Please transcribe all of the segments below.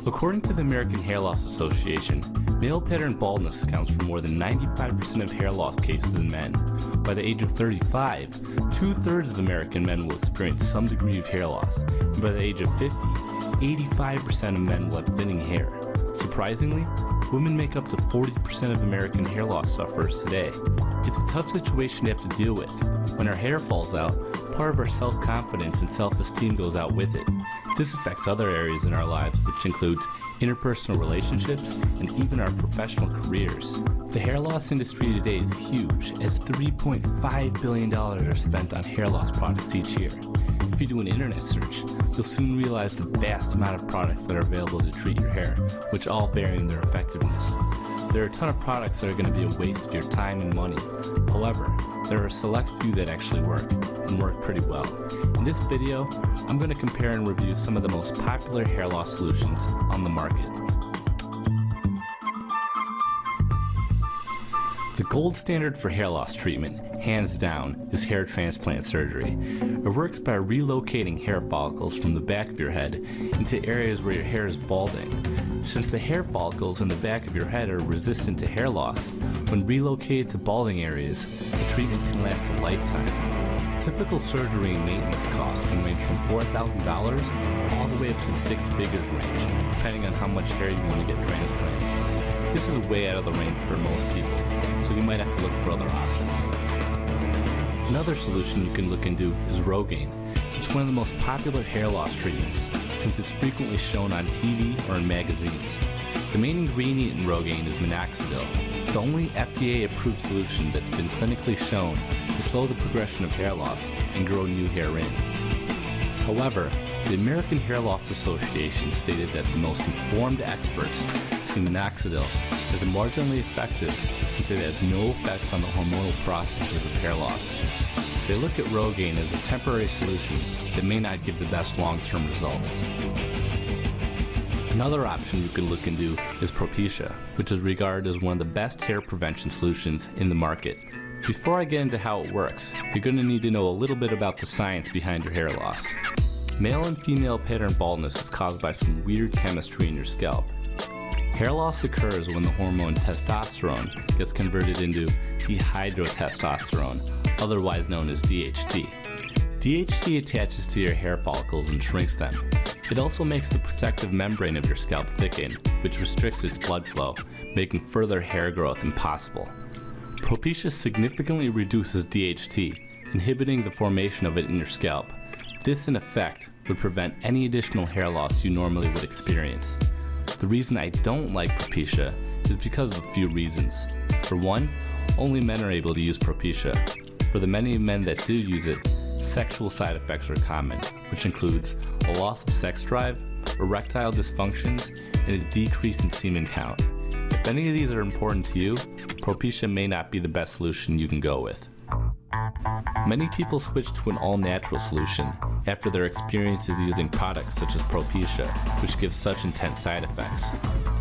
According to the American Hair Loss Association, male pattern baldness accounts for more than 95% of hair loss cases in men. By the age of 35, 2/3 of American men will experience some degree of hair loss, and by the age of 50, 85% of men will have thinning hair. Surprisingly, women make up to 40% of American hair loss sufferers today. It's a tough situation to have to deal with. When our hair falls out, part of our self-confidence and self-esteem goes out with it. This affects other areas in our lives, which includes interpersonal relationships and even our professional careers. The hair loss industry today is huge, as $3.5 billion are spent on hair loss products each year. If you do an internet search, you'll soon realize the vast amount of products that are available to treat your hair, which all vary in their effectiveness. There are a ton of products that are going to be a waste of your time and money. However, there are a select few that actually work, and work pretty well. In this video, I'm going to compare and review some of the most popular hair loss solutions on the market. The gold standard for hair loss treatment, hands down, is hair transplant surgery. It works by relocating hair follicles from the back of your head into areas where your hair is balding. Since the hair follicles in the back of your head are resistant to hair loss, when relocated to balding areas, the treatment can last a lifetime. Typical surgery and maintenance costs can range from $4,000 all the way up to the six figures range, depending on how much hair you want to get transplanted. This is way out of the range for most people, so you might have to look for other options. Another solution you can look into is Rogaine. It's one of the most popular hair loss treatments, since it's frequently shown on TV or in magazines. The main ingredient in Rogaine is Minoxidil, the only FDA-approved solution that's been clinically shown to slow the progression of hair loss and grow new hair in. However, the American Hair Loss Association stated that the most informed experts see Minoxidil as marginally effective since it has no effects on the hormonal processes of hair loss. They look at Rogaine as a temporary solution that may not give the best long-term results. Another option you can look into is Provillus, which is regarded as one of the best hair prevention solutions in the market. Before I get into how it works, you're going to need to know a little bit about the science behind your hair loss. Male and female pattern baldness is caused by some weird chemistry in your scalp. Hair loss occurs when the hormone testosterone gets converted into dihydrotestosterone, otherwise known as DHT. DHT attaches to your hair follicles and shrinks them. It also makes the protective membrane of your scalp thicken, which restricts its blood flow, making further hair growth impossible. Provillus significantly reduces DHT, inhibiting the formation of it in your scalp. This, in effect, would prevent any additional hair loss you normally would experience. The reason I don't like Provillus is because of a few reasons. For one, only men are able to use Provillus. For the many men that do use it, sexual side effects are common, which includes a loss of sex drive, erectile dysfunctions, and a decrease in semen count. If any of these are important to you, Provillus may not be the best solution you can go with. Many people switch to an all-natural solution after their experiences using products such as Provillus, which give such intense side effects.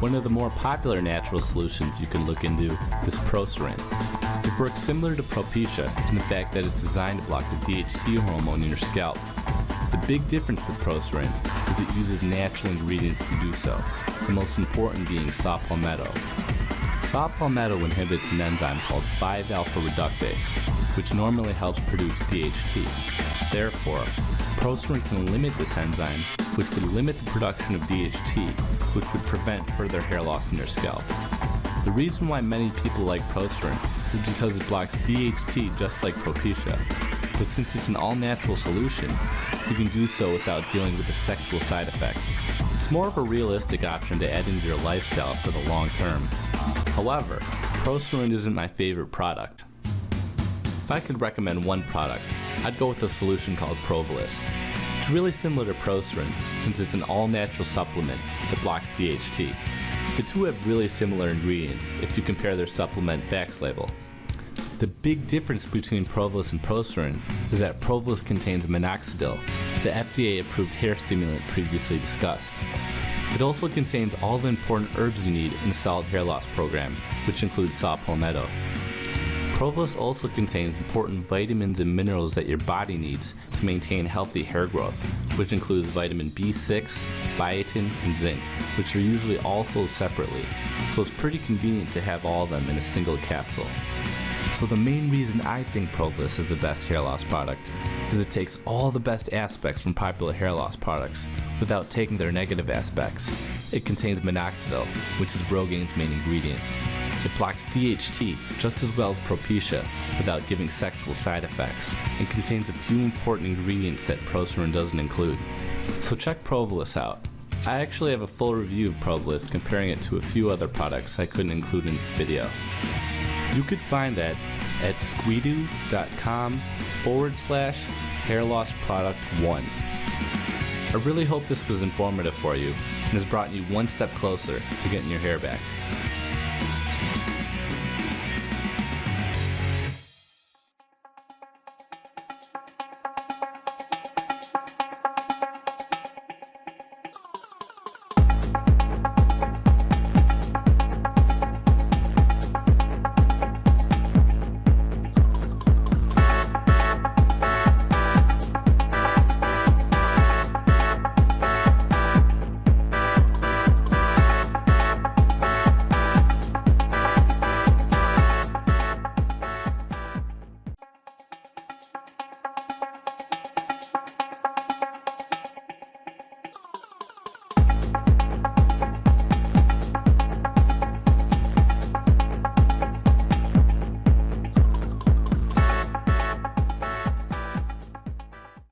One of the more popular natural solutions you can look into is Procerin. It works similar to Provillus in the fact that it's designed to block the DHT hormone in your scalp. The big difference with Procerin is it uses natural ingredients to do so, the most important being saw palmetto. Saw palmetto inhibits an enzyme called 5-alpha reductase, which normally helps produce DHT. Therefore, Procerin can limit this enzyme, which would limit the production of DHT, which would prevent further hair loss in your scalp. The reason why many people like Procerin is because it blocks DHT just like Provillus, but since it's an all-natural solution, you can do so without dealing with the sexual side effects. It's more of a realistic option to add into your lifestyle for the long term. However, Procerin isn't my favorite product. If I could recommend one product, I'd go with a solution called Provillus. It's really similar to Procerin since it's an all-natural supplement that blocks DHT. The two have really similar ingredients if you compare their supplement backs label. The big difference between Provillus and Procerin is that Provillus contains Minoxidil, the FDA-approved hair stimulant previously discussed. It also contains all the important herbs you need in a solid hair loss program, which includes saw palmetto. Provillus also contains important vitamins and minerals that your body needs to maintain healthy hair growth, which includes vitamin B6, biotin, and zinc, which are usually all sold separately, so it's pretty convenient to have all of them in a single capsule. So the main reason I think Provillus is the best hair loss product is it takes all the best aspects from popular hair loss products without taking their negative aspects. It contains Minoxidil, which is Rogaine's main ingredient. It blocks DHT just as well as Propecia without giving sexual side effects, and contains a few important ingredients that Procerin doesn't include. So check Provillus out. I actually have a full review of Provillus comparing it to a few other products I couldn't include in this video. You could find that at squidoo.com/hairlossproduct1. I really hope this was informative for you and has brought you one step closer to getting your hair back.